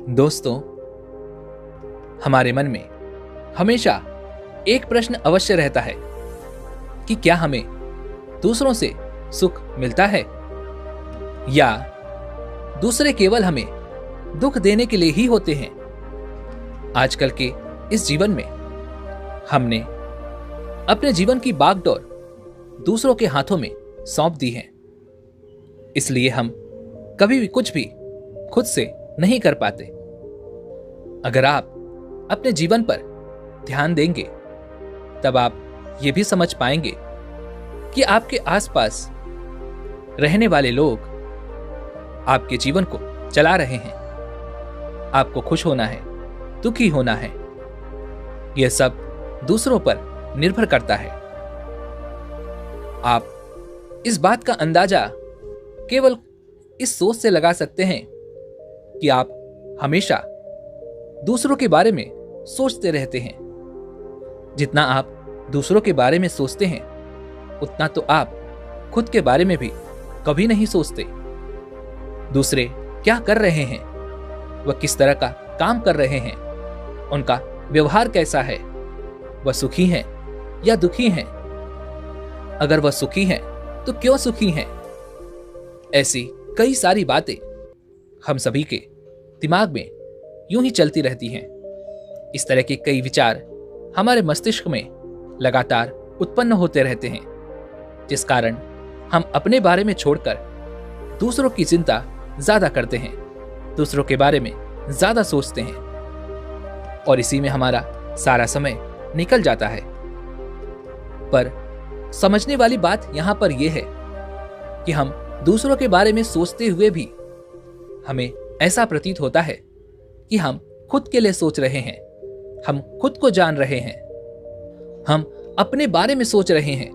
दोस्तों, हमारे मन में हमेशा एक प्रश्न अवश्य रहता है कि क्या हमें दूसरों से सुख मिलता है या दूसरे केवल हमें दुख देने के लिए ही होते हैं। आजकल के इस जीवन में हमने अपने जीवन की बागडोर दूसरों के हाथों में सौंप दी है, इसलिए हम कभी भी कुछ भी खुद से नहीं कर पाते। अगर आप अपने जीवन पर ध्यान देंगे तब आप ये भी समझ पाएंगे कि आपके आसपास रहने वाले लोग आपके जीवन को चला रहे हैं। आपको खुश होना है, दुखी होना है, यह सब दूसरों पर निर्भर करता है। आप इस बात का अंदाजा केवल इस सोच से लगा सकते हैं कि आप हमेशा दूसरों के बारे में सोचते रहते हैं। जितना आप दूसरों के बारे में सोचते हैं उतना तो आप खुद के बारे में भी कभी नहीं सोचते। दूसरे क्या कर रहे हैं, वह किस तरह का काम कर रहे हैं, उनका व्यवहार कैसा है, वह सुखी हैं या दुखी हैं, अगर वह सुखी हैं तो क्यों सुखी हैं। ऐसी कई सारी बातें हम सभी के दिमाग में यूं ही चलती रहती हैं। इस तरह के कई विचार हमारे मस्तिष्क में लगातार उत्पन्न होते रहते हैं, जिस कारण हम अपने बारे में छोड़कर दूसरों की चिंता ज्यादा करते हैं, दूसरों के बारे में ज्यादा सोचते हैं और इसी में हमारा सारा समय निकल जाता है। पर समझने वाली बात यहां पर यह है कि हम दूसरों के बारे में सोचते हुए भी हमें ऐसा प्रतीत होता है कि हम खुद के लिए सोच रहे हैं, हम खुद को जान रहे हैं, हम अपने बारे में सोच रहे हैं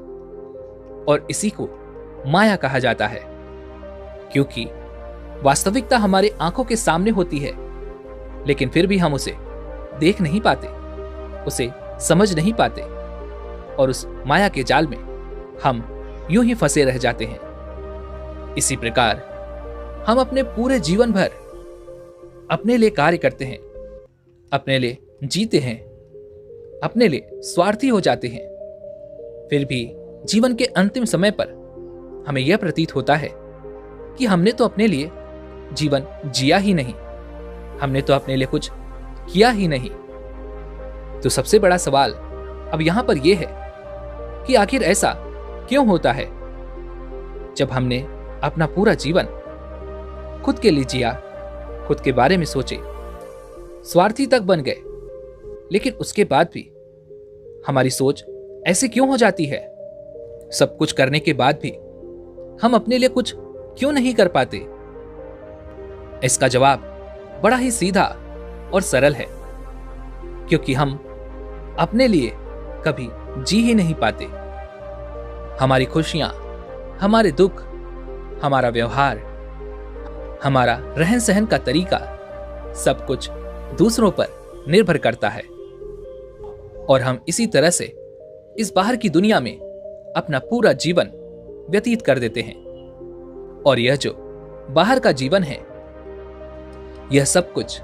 और इसी को माया कहा जाता है। क्योंकि वास्तविकता हमारे आंखों के सामने होती है, लेकिन फिर भी हम उसे देख नहीं पाते, उसे समझ नहीं पाते और उस माया के जाल में हम यूं ही फंसे रह जाते हैं। इसी प्रकार हम अपने पूरे जीवन भर अपने लिए कार्य करते हैं, अपने लिए जीते हैं, अपने लिए स्वार्थी हो जाते हैं। फिर भी जीवन के अंतिम समय पर हमें यह प्रतीत होता है कि हमने तो अपने लिए जीवन जिया ही नहीं, हमने तो अपने लिए कुछ किया ही नहीं। तो सबसे बड़ा सवाल अब यहां पर यह है कि आखिर ऐसा क्यों होता है। जब हमने अपना पूरा जीवन खुद के लिए जिया, खुद के बारे में सोचे, स्वार्थी तक बन गए, लेकिन उसके बाद भी हमारी सोच ऐसी क्यों हो जाती है। सब कुछ करने के बाद भी हम अपने लिए कुछ क्यों नहीं कर पाते। इसका जवाब बड़ा ही सीधा और सरल है, क्योंकि हम अपने लिए कभी जी ही नहीं पाते। हमारी खुशियां, हमारे दुख, हमारा व्यवहार, हमारा रहन सहन का तरीका सब कुछ दूसरों पर निर्भर करता है और हम इसी तरह से इस बाहर की दुनिया में अपना पूरा जीवन व्यतीत कर देते हैं। और यह जो बाहर का जीवन है, यह सब कुछ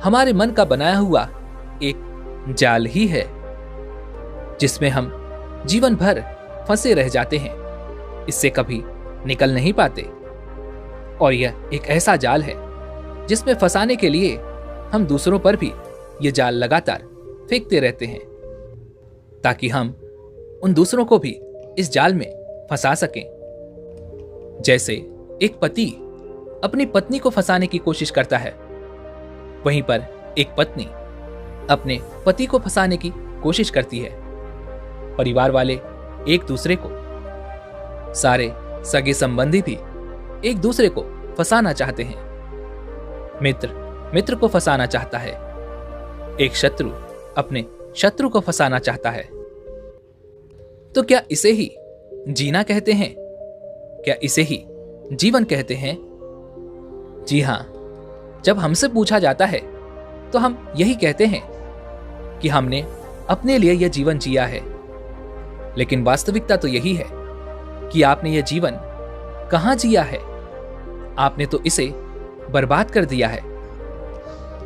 हमारे मन का बनाया हुआ एक जाल ही है, जिसमें हम जीवन भर फंसे रह जाते हैं, इससे कभी निकल नहीं पाते। और यह एक ऐसा जाल है जिसमें फंसाने के लिए हम दूसरों पर भी यह जाल लगातार फेंकते रहते हैं, ताकि हम उन दूसरों को भी इस जाल में फंसा सकें। जैसे एक पति अपनी पत्नी को फंसाने की कोशिश करता है, वहीं पर एक पत्नी अपने पति को फंसाने की कोशिश करती है। परिवार वाले एक दूसरे को, सारे सगे संबंधी भी एक दूसरे को फंसाना चाहते हैं। मित्र मित्र को फंसाना चाहता है, एक शत्रु अपने शत्रु को फंसाना चाहता है। तो क्या इसे ही जीना कहते हैं? क्या इसे ही जीवन कहते हैं? जी हां, जब हमसे पूछा जाता है तो हम यही कहते हैं कि हमने अपने लिए यह जीवन जिया है। लेकिन वास्तविकता तो यही है कि आपने यह जीवन कहां जिया है। आपने तो इसे बर्बाद कर दिया है।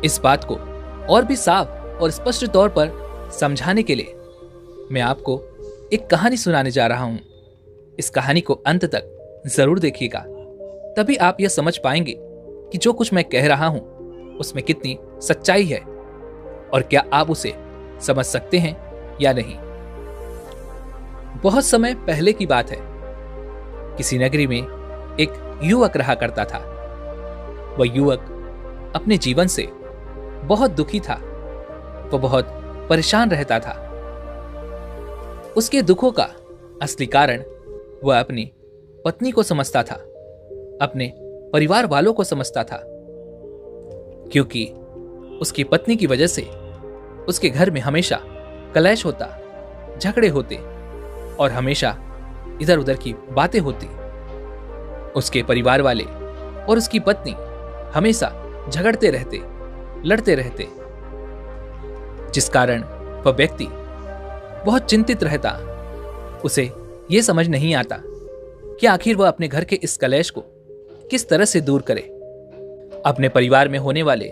इस बात को और भी साफ और स्पष्ट तौर पर समझाने के लिए मैं आपको एक कहानी सुनाने जा रहा हूं। इस कहानी को अंत तक जरूर देखिएगा, तभी आप यह समझ पाएंगे कि जो कुछ मैं कह रहा हूं उसमें कितनी सच्चाई है और क्या आप उसे समझ सकते हैं या नहीं। बहुत समय पहले की बात है। किसी नगरी में एक युवक रहा करता था। वह युवक अपने जीवन से बहुत दुखी था। वह बहुत परेशान रहता था। उसके दुखों का असली कारण वह अपनी पत्नी को समझता था, अपने परिवार वालों को समझता था, क्योंकि उसकी पत्नी की वजह से उसके घर में हमेशा कलेश होता, झगड़े होते और हमेशा इधर उधर की बातें होती। उसके परिवार वाले और उसकी पत्नी हमेशा झगड़ते रहते, लड़ते रहते, जिस कारण वह व्यक्ति बहुत चिंतित रहता। उसे यह समझ नहीं आता कि आखिर वह अपने घर के इस कलेश को किस तरह से दूर करे। अपने परिवार में होने वाले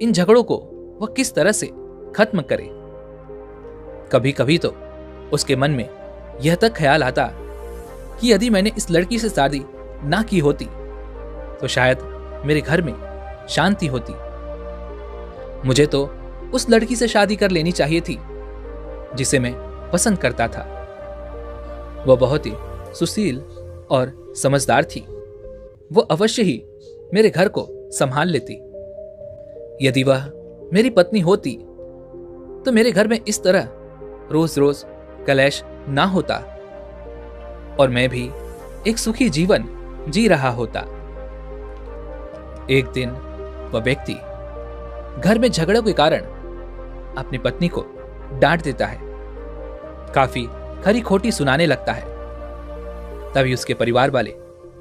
इन झगड़ों को वह किस तरह से खत्म करे। कभी कभी तो उसके मन में यह तक ख्याल आता कि यदि मैंने इस लड़की से शादी ना की होती तो शायद मेरे घर में शांति होती। मुझे तो उस लड़की से शादी कर लेनी चाहिए थी जिसे मैं पसंद करता था। वह बहुत ही सुशील और समझदार थी। वह अवश्य ही मेरे घर को संभाल लेती। यदि वह मेरी पत्नी होती तो मेरे घर में इस तरह रोज रोज कलेश ना होता और मैं भी एक सुखी जीवन जी रहा होता। एक दिन वह व्यक्ति घर में झगड़ों के कारण अपनी पत्नी को डांट देता है, काफी खरी खोटी सुनाने लगता है। तभी उसके परिवार वाले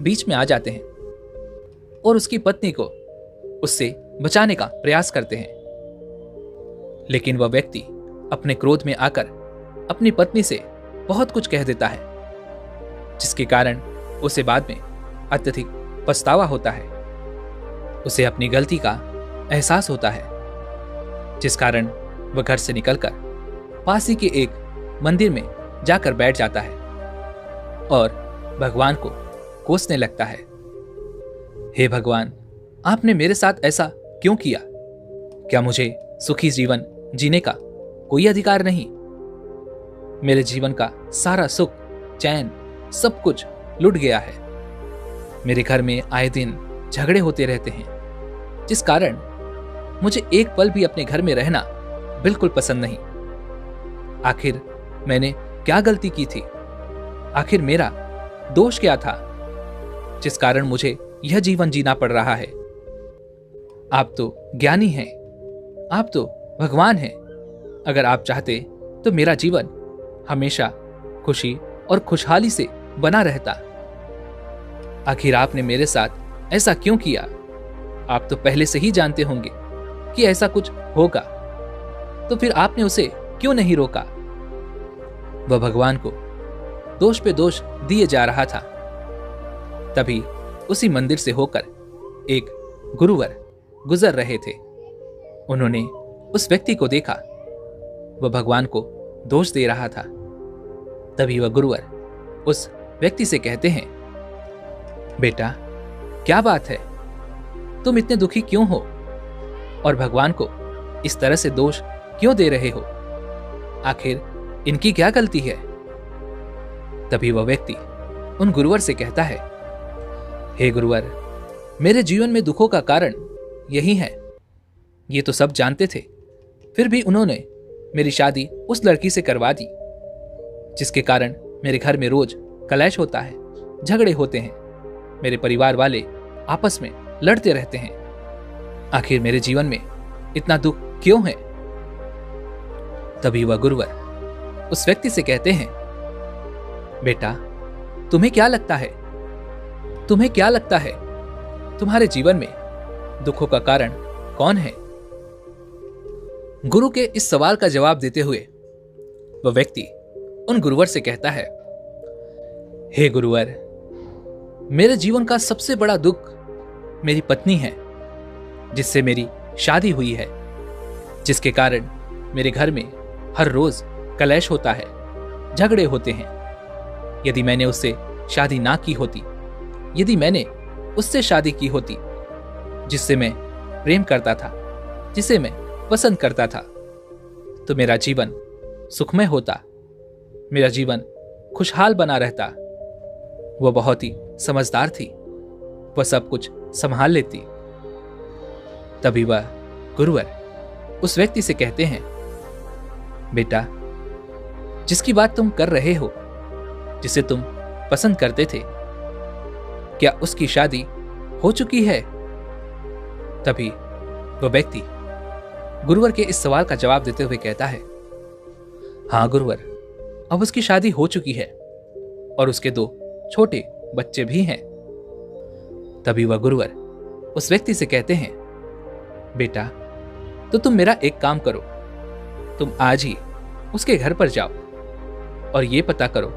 बीच में आ जाते हैं और उसकी पत्नी को उससे बचाने का प्रयास करते हैं। लेकिन वह व्यक्ति अपने क्रोध में आकर अपनी पत्नी से बहुत कुछ कह देता है, जिसके कारण उसे बाद में अत्यधिक पछतावा होता है। उसे अपनी गलती का एहसास होता है, जिस कारण वह घर से निकलकर पास ही के एक मंदिर में जाकर बैठ जाता है और भगवान को कोसने लगता है। हे भगवान, आपने मेरे साथ ऐसा क्यों किया? क्या मुझे सुखी जीवन जीने का कोई अधिकार नहीं? मेरे जीवन का सारा सुख, चैन, सब कुछ लुट गया है। मेरे घर में आए दिन झगड़े होते रहते हैं, जिस कारण मुझे एक पल भी अपने घर में रहना बिल्कुल पसंद नहीं। आखिर मैंने क्या गलती की थी? आखिर मेरा दोष क्या था जिस कारण मुझे यह जीवन जीना पड़ रहा है? आप तो ज्ञानी हैं, आप तो भगवान हैं। अगर आप चाहते तो मेरा जीवन हमेशा खुशी और खुशहाली से बना रहता। आखिर आपने मेरे साथ ऐसा क्यों किया? आप तो पहले से ही जानते होंगे कि ऐसा कुछ होगा, तो फिर आपने उसे क्यों नहीं रोका? वह भगवान को दोष पे दोष दिए जा रहा था। तभी उसी मंदिर से होकर एक गुरुवर गुजर रहे थे। उन्होंने उस व्यक्ति को देखा, वह भगवान को दोष दे रहा था। तभी वह गुरुवर उस व्यक्ति से कहते हैं, बेटा, क्या बात है? तुम इतने दुखी क्यों हो और भगवान को इस तरह से दोष क्यों दे रहे हो? आखिर इनकी क्या गलती है? तभी वह व्यक्ति उन गुरुवर से कहता है, हे गुरुवर, मेरे जीवन में दुखों का कारण यही है। ये तो सब जानते थे, फिर भी उन्होंने मेरी शादी उस लड़की से करवा दी, जिसके कारण मेरे घर में रोज कलेश होता है, झगड़े होते हैं। मेरे परिवार वाले आपस में लड़ते रहते हैं। आखिर मेरे जीवन में इतना दुख क्यों है? तभी वह गुरुवर उस व्यक्ति से कहते हैं, बेटा, तुम्हें क्या लगता है? तुम्हें क्या लगता है तुम्हारे जीवन में दुखों का कारण कौन है? गुरु के इस सवाल का जवाब देते हुए वह व्यक्ति उन गुरुवर से कहता है, हे गुरुवर, मेरे जीवन का सबसे बड़ा दुख मेरी पत्नी है, जिससे मेरी शादी हुई है, जिसके कारण मेरे घर में हर रोज कलेश होता है, झगड़े होते हैं। यदि मैंने उससे शादी ना की होती, यदि मैंने उससे शादी की होती जिससे मैं प्रेम करता था, जिसे मैं पसंद करता था, तो मेरा जीवन सुखमय होता, मेरा जीवन खुशहाल बना रहता। वह बहुत ही समझदार थी, वह सब कुछ संभाल लेती। तभी वह गुरुवर उस व्यक्ति से कहते हैं, बेटा, जिसकी बात तुम कर रहे हो, जिसे तुम पसंद करते थे, क्या उसकी शादी हो चुकी है? तभी वह व्यक्ति गुरुवर के इस सवाल का जवाब देते हुए कहता है, हाँ गुरुवर, अब उसकी शादी हो चुकी है और उसके 2 छोटे बच्चे भी हैं। तभी वह गुरुवर उस व्यक्ति से कहते हैं, बेटा, तो तुम मेरा एक काम करो, तुम आज ही उसके घर पर जाओ और ये पता करो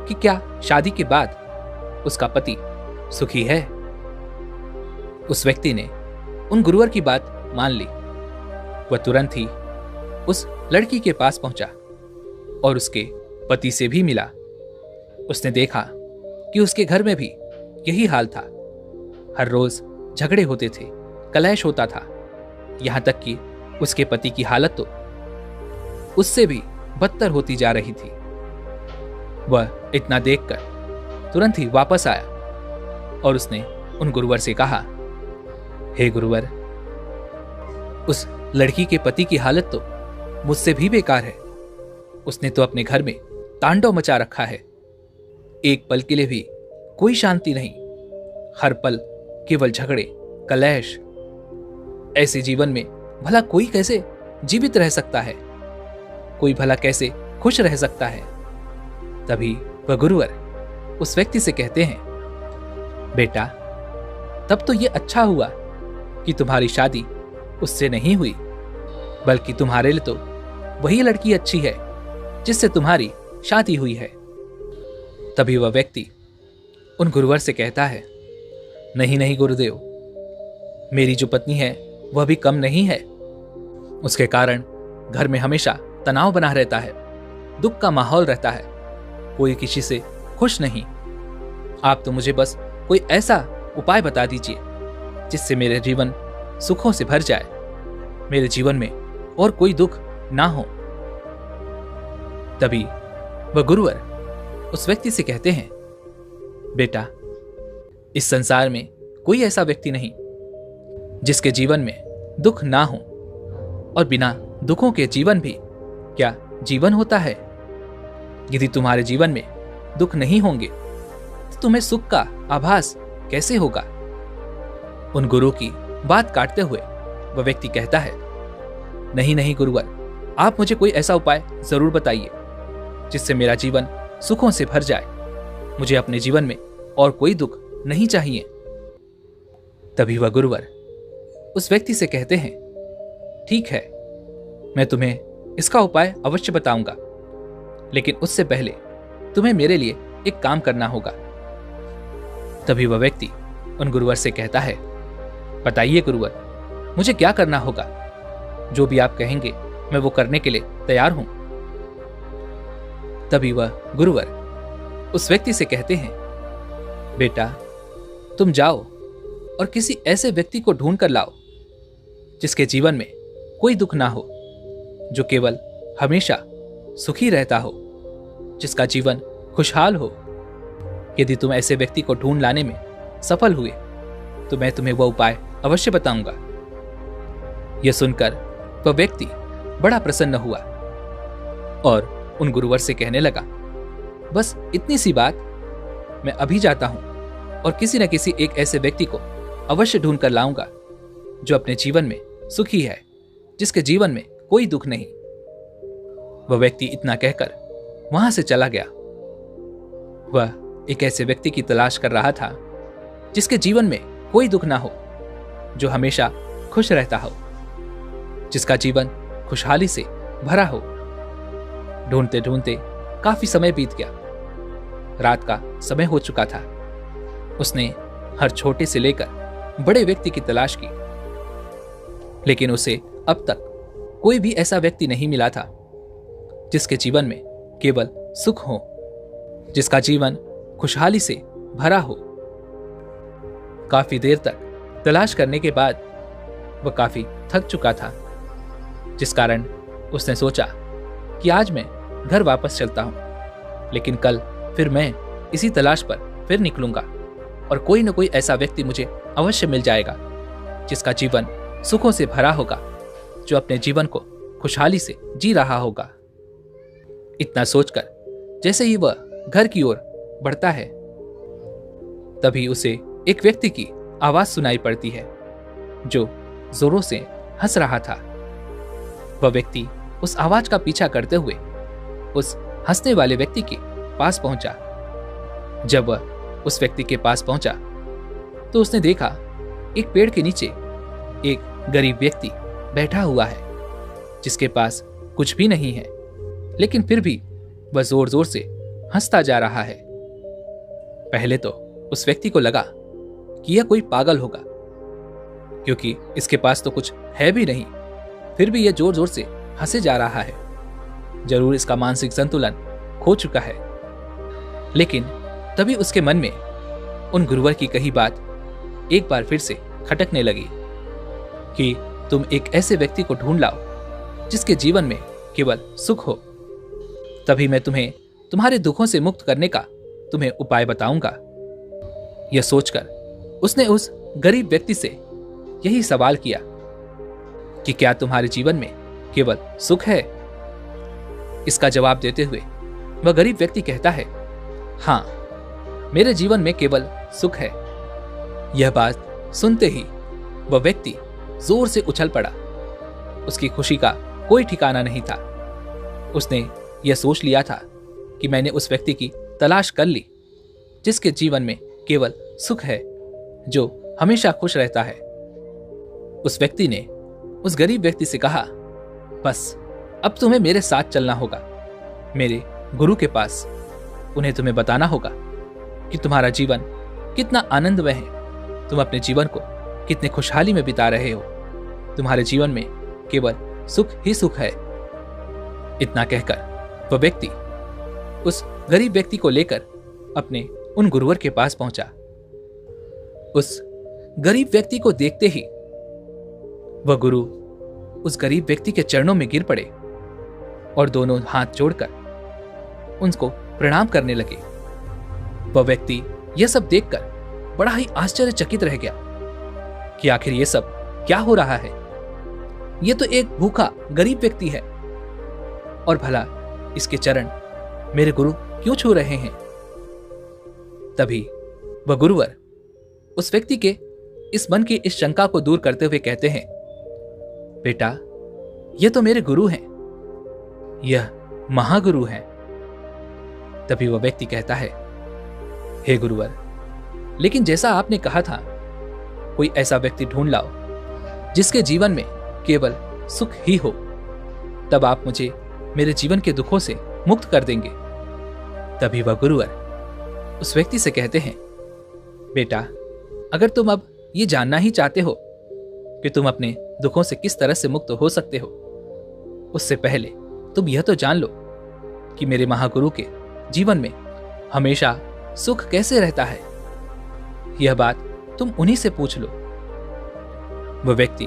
कि क्या शादी के बाद उसका पति सुखी है। उस व्यक्ति ने उन गुरुवर की बात मान ली। वह तुरंत ही उस लड़की के पास पहुंचा और उसके पति से भी मिला। उसने देखा कि उसके घर में भी यही हाल था। हर रोज झगड़े होते थे, कलेश होता था, यहां तक कि उसके पति की हालत तो उससे भी बदतर होती जा रही थी। वह इतना देखकर तुरंत ही वापस आया और उसने उन गुरुवर से कहा, हे गुरुवर, उस लड़की के पति की हालत तो मुझसे भी बेकार है। उसने तो अपने घर में तांडव मचा रखा है। एक पल के लिए भी कोई शांति नहीं, हर पल केवल झगड़े, कलेश। ऐसे जीवन में भला कोई कैसे जीवित रह सकता है? कोई भला कैसे खुश रह सकता है? तभी वह गुरुवर उस व्यक्ति से कहते हैं, बेटा, तब तो यह अच्छा हुआ कि तुम्हारी शादी उससे नहीं हुई, बल्कि तुम्हारे लिए तो वही लड़की अच्छी है जिससे तुम्हारी शादी हुई है। तभी वह व्यक्ति उन गुरुवर से कहता है, नहीं नहीं गुरुदेव, मेरी जो पत्नी है वह भी कम नहीं है। उसके कारण घर में हमेशा तनाव बना रहता है, दुख का माहौल रहता है, कोई किसी से खुश नहीं। आप तो मुझे बस कोई ऐसा उपाय बता दीजिए जिससे मेरे जीवन सुखों से भर जाए, मेरे जीवन में और कोई दुख ना हो। तभी वह गुरुवर उस व्यक्ति से कहते हैं, बेटा, इस संसार में कोई ऐसा व्यक्ति नहीं जिसके जीवन में दुख ना हो, और बिना दुखों के जीवन भी क्या जीवन होता है? यदि तुम्हारे जीवन में दुख नहीं होंगे तो तुम्हें सुख का आभास कैसे होगा? उन गुरु की बात काटते हुए वह व्यक्ति कहता है, नहीं नहीं गुरुवर, आप मुझे कोई ऐसा उपाय जरूर बताइए जिससे मेरा जीवन सुखों से भर जाए। मुझे अपने जीवन में और कोई दुख नहीं चाहिए। तभी वह गुरुवर उस व्यक्ति से कहते हैं, ठीक है, मैं तुम्हें इसका उपाय अवश्य बताऊंगा, लेकिन उससे पहले तुम्हें मेरे लिए एक काम करना होगा। तभी वह व्यक्ति उन गुरुवर से कहता है, बताइए गुरुवर, मुझे क्या करना होगा? जो भी आप कहेंगे मैं वो करने के लिए तैयार हूं। तभी वह गुरुवर उस व्यक्ति से कहते हैं, बेटा, तुम जाओ और किसी ऐसे व्यक्ति को ढूंढ कर लाओ जिसके जीवन में कोई दुख ना हो, जो केवल हमेशा सुखी रहता हो, जिसका जीवन खुशहाल हो। यदि तुम ऐसे व्यक्ति को ढूंढ लाने में सफल हुए तो मैं तुम्हें वह उपाय अवश्य बताऊंगा। यह सुनकर वह व्यक्ति बड़ा प्रसन्न हुआ और उन गुरुवर से कहने लगा, बस इतनी सी बात, मैं अभी जाता हूं और किसी न किसी एक ऐसे व्यक्ति को अवश्य ढूंढ कर लाऊंगा जो अपने जीवन में सुखी है, जिसके जीवन में कोई दुख नहीं। वह व्यक्ति इतना कहकर वहां से चला गया। वह एक ऐसे व्यक्ति की तलाश कर रहा था जिसके जीवन में कोई दुख ना हो, जो हमेशा खुश रहता हो, जिसका जीवन खुशहाली से भरा हो। ढूंढते ढूंढते काफी समय बीत गया। रात का समय हो चुका था। उसने हर छोटे से लेकर बड़े व्यक्ति की तलाश की, लेकिन उसे अब तक कोई भी ऐसा व्यक्ति नहीं मिला था जिसके जीवन में केवल सुख हो, जिसका जीवन खुशहाली से भरा हो। काफी देर तक तलाश करने के बाद वह काफी थक चुका था, जिस कारण उसने सोचा कि आज मैं घर वापस चलता हूं, लेकिन कल फिर मैं इसी तलाश पर फिर निकलूंगा और कोई न कोई ऐसा व्यक्ति मुझे अवश्य मिल जाएगा जिसका जीवन सुखों से भरा होगा, जो अपने जीवन को खुशहाली से जी रहा होगा। इतना सोचकर जैसे ही वह घर की ओर बढ़ता है, तभी उसे एक व्यक्ति की आवाज सुनाई पड़ती है जो जोरों से हंस रहा था। वह व्यक्ति उस आवाज का पीछा करते हुए उस हंसने वाले व्यक्ति के पास पहुंचा। जब वह उस व्यक्ति के पास पहुंचा तो उसने देखा एक पेड़ के नीचे एक गरीब व्यक्ति बैठा हुआ है, जिसके पास कुछ भी नहीं है, लेकिन फिर भी वह जोर जोर से हंसता जा रहा है। पहले तो उस व्यक्ति को लगा कि यह कोई पागल होगा, क्योंकि इसके पास तो कुछ है भी नहीं, फिर भी यह जोर जोर से हंसे जा रहा है। जरूर इसका मानसिक संतुलन खो चुका है। लेकिन तभी उसके मन में उन गुरुवर की कही बात एक बार फिर से खटकने लगी कि तुम एक ऐसे व्यक्ति को ढूंढ लाओ जिसके जीवन में केवल सुख हो, तभी मैं तुम्हें तुम्हारे दुखों से मुक्त करने का तुम्हें उपाय बताऊंगा। यह सोचकर उसने उस गरीब व्यक्ति से यही सवाल किया कि क्या तुम्हारे जीवन में केवल सुख है? इसका जवाब देते हुए वह गरीब व्यक्ति कहता है, हां, मेरे जीवन में केवल सुख है। यह बात सुनते ही वह व्यक्ति जोर से उछल पड़ा। उसकी खुशी का कोई ठिकाना नहीं था। उसने यह सोच लिया था कि मैंने उस व्यक्ति की तलाश कर ली जिसके जीवन में केवल सुख है, जो हमेशा खुश रहता है। उस व्यक्ति ने उस गरीब व्यक्ति से कहा, बस अब तुम्हें मेरे साथ चलना होगा, मेरे गुरु के पास। उन्हें तुम्हें बताना होगा कि तुम्हारा जीवन कितना आनंदमय है, तुम अपने जीवन को कितने खुशहाली में बिता रहे हो, तुम्हारे जीवन में केवल सुख ही सुख है। इतना कहकर वह व्यक्ति उस गरीब व्यक्ति को लेकर अपने उन गुरुवर के पास पहुंचा। उस गरीब व्यक्ति को देखते ही वह गुरु उस गरीब व्यक्ति के चरणों में गिर पड़े और दोनों हाथ जोड़कर उनको प्रणाम करने लगे। वह व्यक्ति यह सब देखकर बड़ा ही आश्चर्यचकित रह गया कि आखिर यह सब क्या हो रहा है। यह तो एक भूखा गरीब व्यक्ति है और भला इसके चरण मेरे गुरु क्यों छू रहे हैं? तभी वह गुरुवर उस व्यक्ति के इस मन की इस शंका को दूर करते हुए कहते हैं, बेटा, यह तो मेरे गुरु हैं, यह महागुरु हैं। तभी वह व्यक्ति कहता है, हे गुरुवर, लेकिन जैसा आपने कहा था, कोई ऐसा व्यक्ति ढूंढ लाओ जिसके जीवन में केवल सुख ही हो, तब आप मुझे मेरे जीवन के दुखों से मुक्त कर देंगे। तभी वह गुरुवर उस व्यक्ति से कहते हैं, बेटा, अगर तुम अब ये जानना ही चाहते हो कि तुम अपने दुखों से किस तरह से मुक्त हो सकते हो, उससे पहले तुम यह तो जान लो कि मेरे महागुरु के जीवन में हमेशा सुख कैसे रहता है। यह बात तुम उन्हीं से पूछ लो। वह व्यक्ति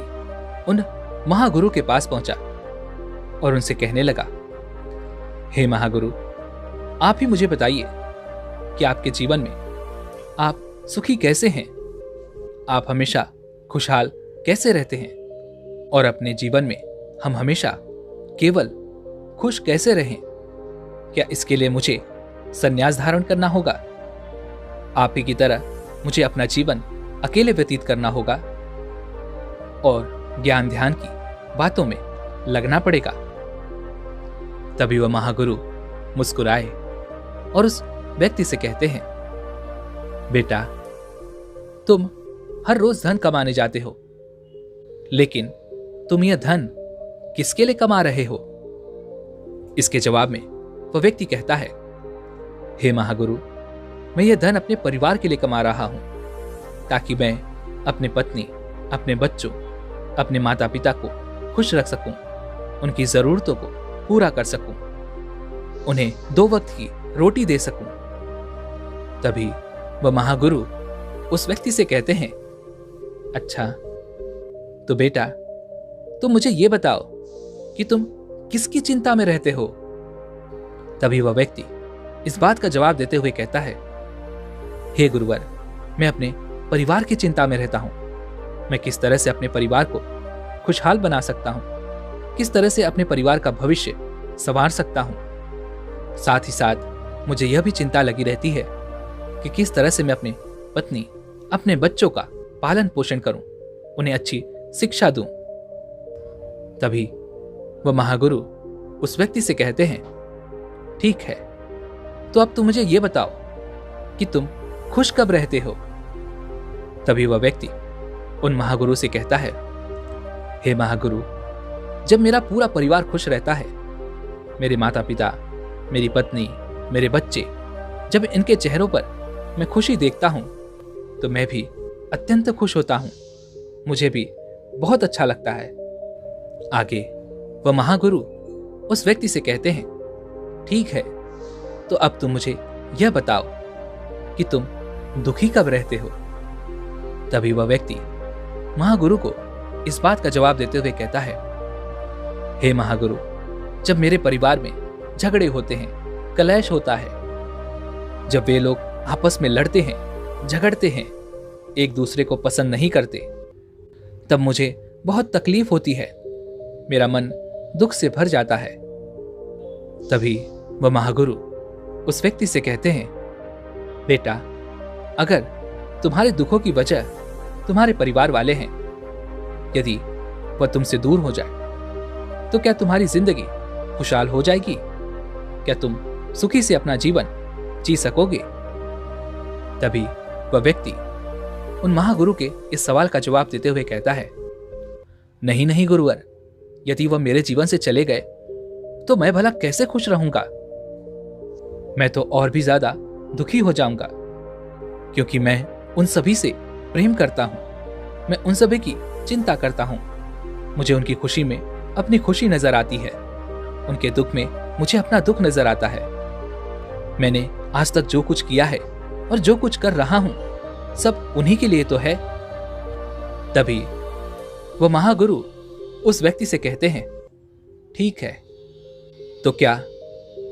उन महागुरु के पास पहुंचा और उनसे कहने लगा, हे महागुरु, आप ही मुझे बताइए कि आपके जीवन में आप सुखी कैसे हैं, आप हमेशा खुशहाल कैसे रहते हैं और अपने जीवन में हम हमेशा केवल खुश कैसे रहें? क्या इसके लिए मुझे संन्यास धारण करना होगा? आप ही की तरह मुझे अपना जीवन अकेले व्यतीत करना होगा और ज्ञान ध्यान की बातों में लगना पड़ेगा? तभी वह महागुरु मुस्कुराए और उस व्यक्ति से कहते हैं, बेटा, तुम हर रोज धन कमाने जाते हो, लेकिन तुम यह धन किसके लिए कमा रहे हो? इसके जवाब में वह व्यक्ति कहता है, हे महागुरु, मैं यह धन अपने परिवार के लिए कमा रहा हूं, ताकि मैं अपने पत्नी, अपने बच्चों अपने माता पिता को खुश रख सकूं, उनकी जरूरतों को पूरा कर सकूं, उन्हें 2 वक्त की रोटी दे सकूं। तभी वह महागुरु उस व्यक्ति से कहते हैं, अच्छा तो बेटा तुम मुझे यह बताओ कि तुम किसकी चिंता में रहते हो। तभी वह व्यक्ति इस बात का जवाब देते हुए कहता है, हे गुरुवर, मैं अपने परिवार की चिंता में रहता हूं। मैं किस तरह से अपने परिवार को खुशहाल बना सकता हूं, किस तरह से अपने परिवार का भविष्य संवार सकता हूं। साथ ही साथ मुझे यह भी चिंता लगी रहती है कि किस तरह से मैं अपनी पत्नी, अपने बच्चों का पालन पोषण करूं, उन्हें अच्छी शिक्षा दूं। तभी वह महागुरु उस व्यक्ति से कहते हैं, ठीक है, तो अब तुम मुझे यह बताओ कि तुम खुश कब रहते हो। तभी वह व्यक्ति उन महागुरु से कहता है, हे महागुरु, जब मेरा पूरा परिवार खुश रहता है, मेरे माता पिता, मेरी पत्नी, मेरे बच्चे, जब इनके चेहरों पर मैं खुशी देखता हूं तो मैं भी अत्यंत खुश होता हूं, मुझे भी बहुत अच्छा लगता है। आगे वह महागुरु उस व्यक्ति से कहते हैं, ठीक है, तो अब तुम मुझे यह बताओ कि तुम दुखी कब रहते हो। तभी वह व्यक्ति महागुरु को इस बात का जवाब देते हुए कहता है, हे महागुरु, जब मेरे परिवार में झगड़े होते हैं, कलेश होता है, जब वे लोग आपस में लड़ते हैं, झगड़ते हैं, एक दूसरे को पसंद नहीं करते, तब मुझे बहुत तकलीफ होती है, मेरा मन दुख से भर जाता है। तभी वह महागुरु उस व्यक्ति से कहते हैं, बेटा, अगर तुम्हारे दुखों की वजह तुम्हारे परिवार वाले हैं, यदि वह तुमसे दूर हो जाए तो क्या तुम्हारी जिंदगी खुशहाल हो जाएगी? क्या तुम सुखी से अपना जीवन जी सकोगे? तभी वह व्यक्ति उन महागुरु के इस सवाल का जवाब देते हुए कहता है, नहीं नहीं गुरुवर, यदि वह मेरे जीवन से चले गए तो मैं भला कैसे खुश रहूंगा? मैं तो और भी ज्यादा दुखी हो जाऊंगा, क्योंकि मैं उन सभी से प्रेम करता हूं, मैं उन सभी की चिंता करता हूं। मुझे उनकी खुशी में अपनी खुशी नजर आती है, उनके दुख में मुझे अपना दुख नजर आता है। मैंने आज तक जो कुछ किया है और जो कुछ कर रहा हूं, सब उन्हीं के लिए तो है। तभी वह महागुरु उस व्यक्ति से कहते हैं, ठीक है, तो क्या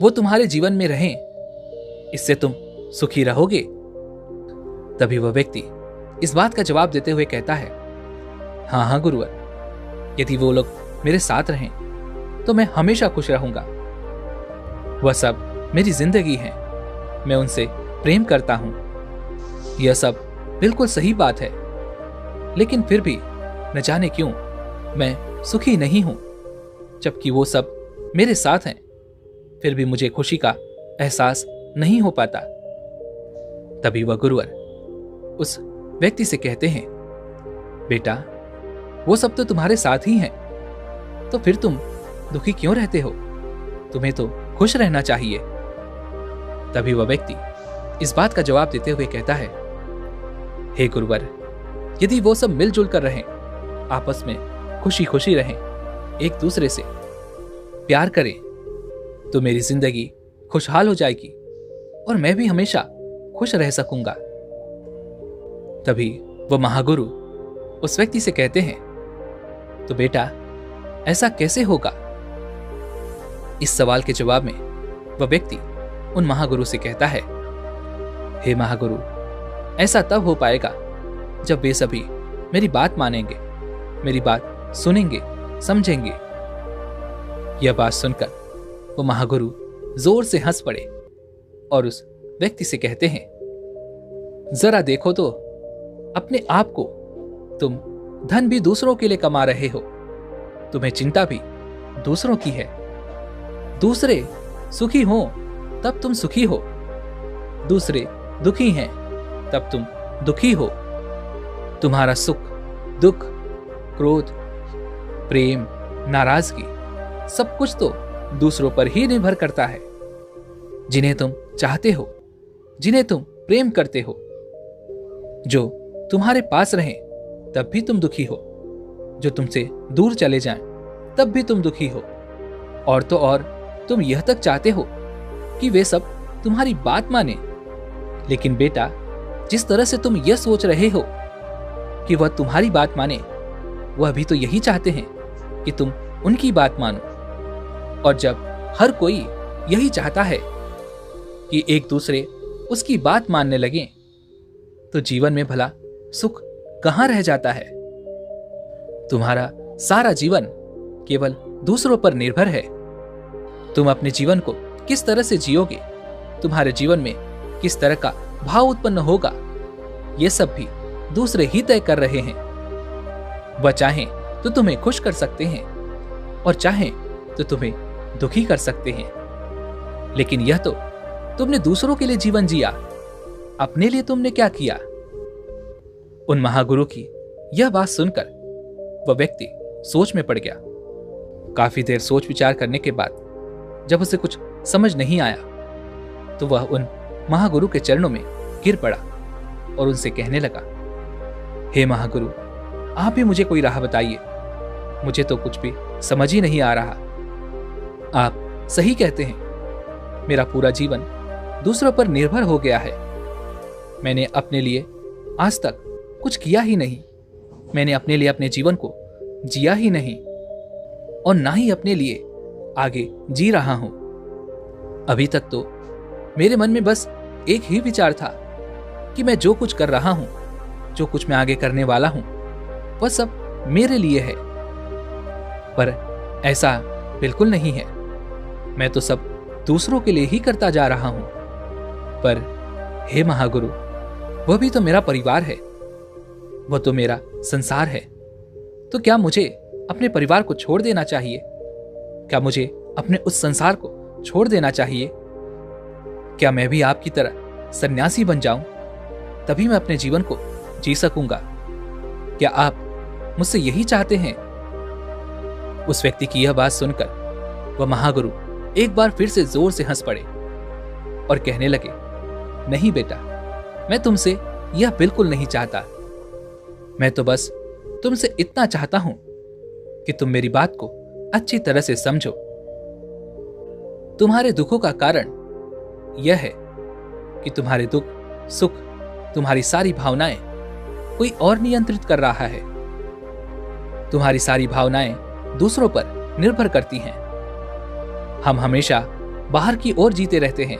वो तुम्हारे जीवन में रहें, इससे तुम सुखी रहोगे? तभी वह व्यक्ति इस बात का जवाब देते हुए कहता है, हाँ हाँ गुरुवर, यदि वो लोग मेरे साथ रहें तो मैं हमेशा खुश रहूंगा। वह सब मेरी जिंदगी है, मैं उनसे प्रेम करता हूं। यह सब बिल्कुल सही बात है, लेकिन फिर भी न जाने क्यों मैं सुखी नहीं हूं। जबकि वो सब मेरे साथ हैं, फिर भी मुझे खुशी का एहसास नहीं हो पाता। तभी वह गुरुवर उस व्यक्ति से कहते हैं, बेटा, वो सब तो तुम्हारे साथ ही हैं, तो फिर तुम दुखी क्यों रहते हो? तुम्हें तो खुश रहना चाहिए। तभी वह व्यक्ति इस बात का जवाब देते हुए कहता है, हे गुरुवर, यदि वो सब मिलजुल कर रहें, आपस में खुशी खुशी रहें, एक दूसरे से प्यार करें, तो मेरी जिंदगी खुशहाल हो जाएगी और मैं भी हमेशा खुश रह सकूंगा। तभी वह महागुरु उस व्यक्ति से कहते हैं, तो बेटा, ऐसा कैसे होगा? इस सवाल के जवाब में वह व्यक्ति उन महागुरु से कहता है, हे महागुरु, ऐसा तब हो पाएगा जब वे सभी मेरी बात मानेंगे, मेरी बात सुनेंगे, समझेंगे। यह बात सुनकर वो महागुरु जोर से हंस पड़े और उस व्यक्ति से कहते हैं, जरा देखो तो अपने आप को, तुम धन भी दूसरों के लिए कमा रहे हो, तुम्हें चिंता भी दूसरों की है। दूसरे सुखी हो तब तुम सुखी हो, दूसरे दुखी हैं तब तुम दुखी हो। तुम्हारा सुख, दुख, क्रोध, प्रेम, नाराजगी, सब कुछ तो दूसरों पर ही निर्भर करता है। जिन्हें तुम चाहते हो, जिन्हें तुम प्रेम करते हो, जो तुम्हारे पास रहें तब भी तुम दुखी हो, जो तुमसे दूर चले जाएं, तब भी तुम दुखी हो। और तो और तुम यह तक चाहते हो कि वे सब तुम्हारी बात माने। लेकिन बेटा, जिस तरह से तुम यह सोच रहे हो कि वह तुम्हारी बात माने, वह भी तो यही चाहते हैं कि तुम उनकी बात मानो। और जब हर कोई यही चाहता है कि एक दूसरे उसकी बात मानने लगे, तो जीवन में भला सुख कहां रह जाता है। तुम्हारा सारा जीवन केवल दूसरों पर निर्भर है। तुम अपने जीवन को किस तरह से जियोगे, तुम्हारे जीवन में किस तरह का भाव उत्पन्न होगा, यह सब भी दूसरे ही तय कर रहे हैं। वह चाहें तो तुम्हें खुश कर सकते हैं और चाहें तो तुम्हें दुखी कर सकते हैं। लेकिन यह तो तुमने दूसरों के लिए जीवन जिया, अपने लिए तुमने क्या किया। उन महागुरु की यह बात सुनकर वह व्यक्ति सोच में पड़ गया। काफी देर सोच विचार करने के बाद जब उसे कुछ समझ नहीं आया, तो वह उन महागुरु के चरणों में गिर पड़ा और उनसे कहने लगा, हे महागुरु, आप भी मुझे कोई राह बताइए। मुझे तो कुछ भी समझ ही नहीं आ रहा। आप सही कहते हैं, मेरा पूरा जीवन दूसरों पर निर्भर हो गया है। मैंने अपने लिए आज तक कुछ किया ही नहीं। मैंने अपने लिए अपने जीवन को जिया ही नहीं और ना ही अपने लिए आगे जी रहा हूं। अभी तक तो मेरे मन में बस एक ही विचार था कि मैं जो कुछ कर रहा हूं, जो कुछ मैं आगे करने वाला हूं, वह सब मेरे लिए है। पर ऐसा बिल्कुल नहीं है। मैं तो सब दूसरों के लिए ही करता जा रहा हूं। पर हे महागुरु, वह भी तो मेरा परिवार है, वह तो मेरा संसार है। तो क्या मुझे अपने परिवार को छोड़ देना चाहिए? क्या मुझे अपने उस संसार को छोड़ देना चाहिए? क्या मैं भी आपकी तरह सन्यासी बन जाऊं, तभी मैं अपने जीवन को जी सकूंगा? क्या आप मुझसे यही चाहते हैं? उस व्यक्ति की यह बात सुनकर वह महागुरु एक बार फिर से जोर से हंस पड़े और कहने लगे, नहीं बेटा, मैं तुमसे यह बिल्कुल नहीं चाहता। मैं तो बस तुमसे इतना चाहता हूं कि तुम मेरी बात को अच्छी तरह से समझो। तुम्हारे दुखों का कारण यह है कि तुम्हारे दुख, सुख, तुम्हारी सारी भावनाएं कोई और नियंत्रित कर रहा है। तुम्हारी सारी भावनाएं दूसरों पर निर्भर करती हैं। हम हमेशा बाहर की ओर जीते रहते हैं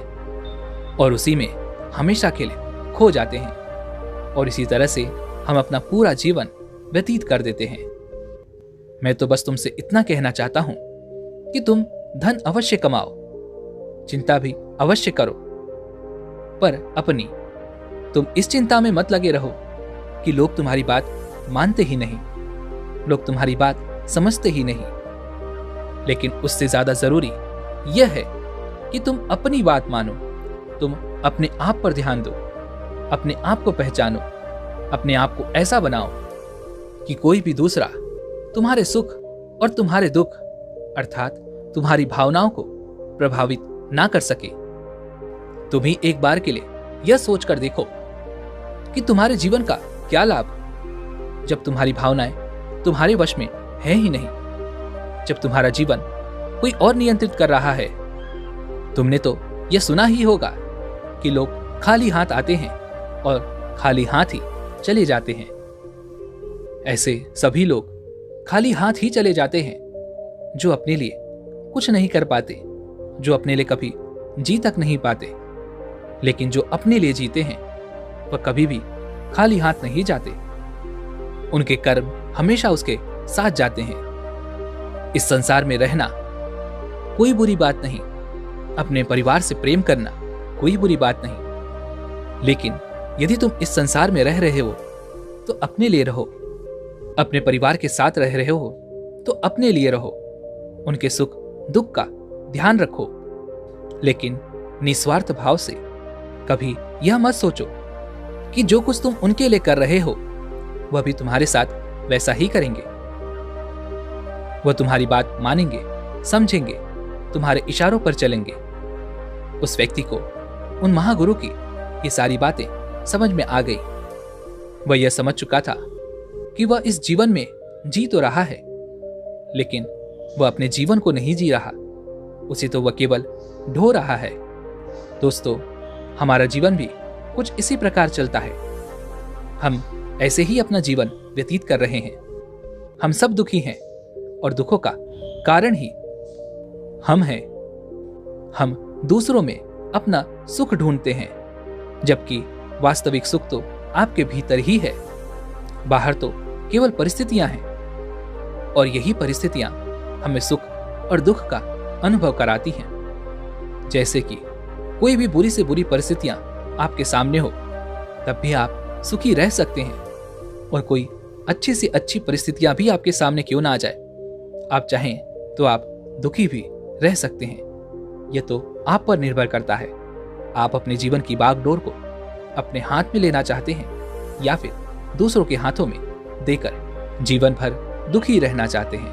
और उसी में हमेशा के लिए खो जाते हैं, और इसी तरह से हम अपना पूरा जीवन व्यतीत कर देते हैं। मैं तो बस तुमसे इतना कहना चाहता हूं कि तुम धन अवश्य कमाओ, चिंता भी अवश्य करो, पर अपनी तुम इस चिंता में मत लगे रहो कि लोग तुम्हारी बात मानते ही नहीं, लोग तुम्हारी बात समझते ही नहीं। लेकिन उससे ज्यादा जरूरी यह है कि तुम अपनी बात मानो, तुम अपने आप पर ध्यान दो, अपने आप को पहचानो, अपने आप को ऐसा बनाओ कि कोई भी दूसरा तुम्हारे सुख और तुम्हारे दुख अर्थात तुम्हारी भावनाओं को प्रभावित ना कर सके। तुम ही एक बार के लिए यह सोचकर देखो कि तुम्हारे जीवन का क्या लाभ जब तुम्हारी भावनाएं तुम्हारे वश में है ही नहीं, जब तुम्हारा जीवन कोई और नियंत्रित कर रहा है। तुमने तो यह सुना ही होगा कि लोग खाली हाथ आते हैं और खाली हाथ ही चले जाते हैं। ऐसे सभी लोग खाली हाथ ही चले जाते हैं जो अपने लिए कुछ नहीं कर पाते, जो अपने लिए कभी जी तक नहीं पाते। लेकिन जो अपने लिए जीते हैं वह कभी भी खाली हाथ नहीं जाते। उनके कर्म हमेशा उसके साथ जाते हैं। इस संसार में रहना कोई बुरी बात नहीं, अपने परिवार से प्रेम करना कोई बुरी बात नहीं। लेकिन यदि तुम इस संसार में रह रहे हो तो अपने लिए रहो, अपने परिवार के साथ रह रहे हो तो अपने लिए रहो, उनके सुख दुख का ध्यान रखो। लेकिन निस्वार्थ भाव से कभी यह मत सोचो कि जो कुछ तुम उनके लिए कर रहे हो वह भी तुम्हारे साथ वैसा ही करेंगे। वह तुम्हारी बात मानेंगे, समझेंगे, तुम्हारे इशारों पर चलेंगे। उस व्यक्ति को उन महागुरु की ये सारी बातें समझ में आ गई। वह यह समझ चुका था कि वह इस जीवन में जी तो रहा है, लेकिन वह अपने जीवन को नहीं जी रहा, उसे तो वह केवल ढो रहा है। दोस्तों, हमारा जीवन भी कुछ इसी प्रकार चलता है। हम ऐसे ही अपना जीवन व्यतीत कर रहे हैं। हम सब दुखी हैं और दुखों का कारण ही हम हैं। हम दूसरों में अपना सुख ढूंढते हैं, जबकि वास्तविक सुख तो आपके भीतर ही है। बाहर तो केवल परिस्थितियां हैं, और यही परिस्थितियां हमें सुख और दुख का अनुभव कराती हैं। जैसे कि कोई भी बुरी से बुरी परिस्थितियां आपके सामने हो, तब भी आप सुखी रह सकते हैं, और कोई अच्छी से अच्छी परिस्थितियां भी आपके सामने क्यों ना आ जाए, आप चाहें तो आप दुखी भी रह सकते हैं। यह तो आप पर निर्भर करता है। आप अपने जीवन की बागडोर को अपने हाथ में लेना चाहते हैं, या फिर दूसरों के हाथों में देकर जीवन भर दुखी रहना चाहते हैं।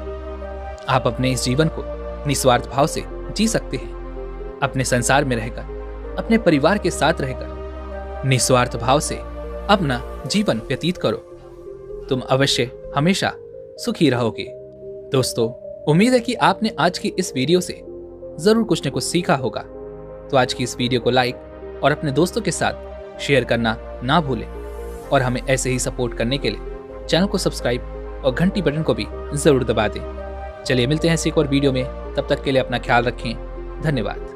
आप अपने इस जीवन को निस्वार्थ भाव से जी सकते हैं। अपने संसार में रहकर, अपने परिवार के साथ रहकर निस्वार्थ भाव से अपना जीवन व्यतीत करो। तुम अवश्य हमेशा सुखी रहोगे। दोस्तों, उम्मीद है कि आपने आज की इस वीडियो से जरूर कुछ न कुछ सीखा होगा। तो आज की इस वीडियो को लाइक और अपने दोस्तों के साथ शेयर करना ना भूलें, और हमें ऐसे ही सपोर्ट करने के लिए चैनल को सब्सक्राइब और घंटी बटन को भी जरूर दबा दें। चलिए मिलते हैं इस एक और वीडियो में, तब तक के लिए अपना ख्याल रखें। धन्यवाद।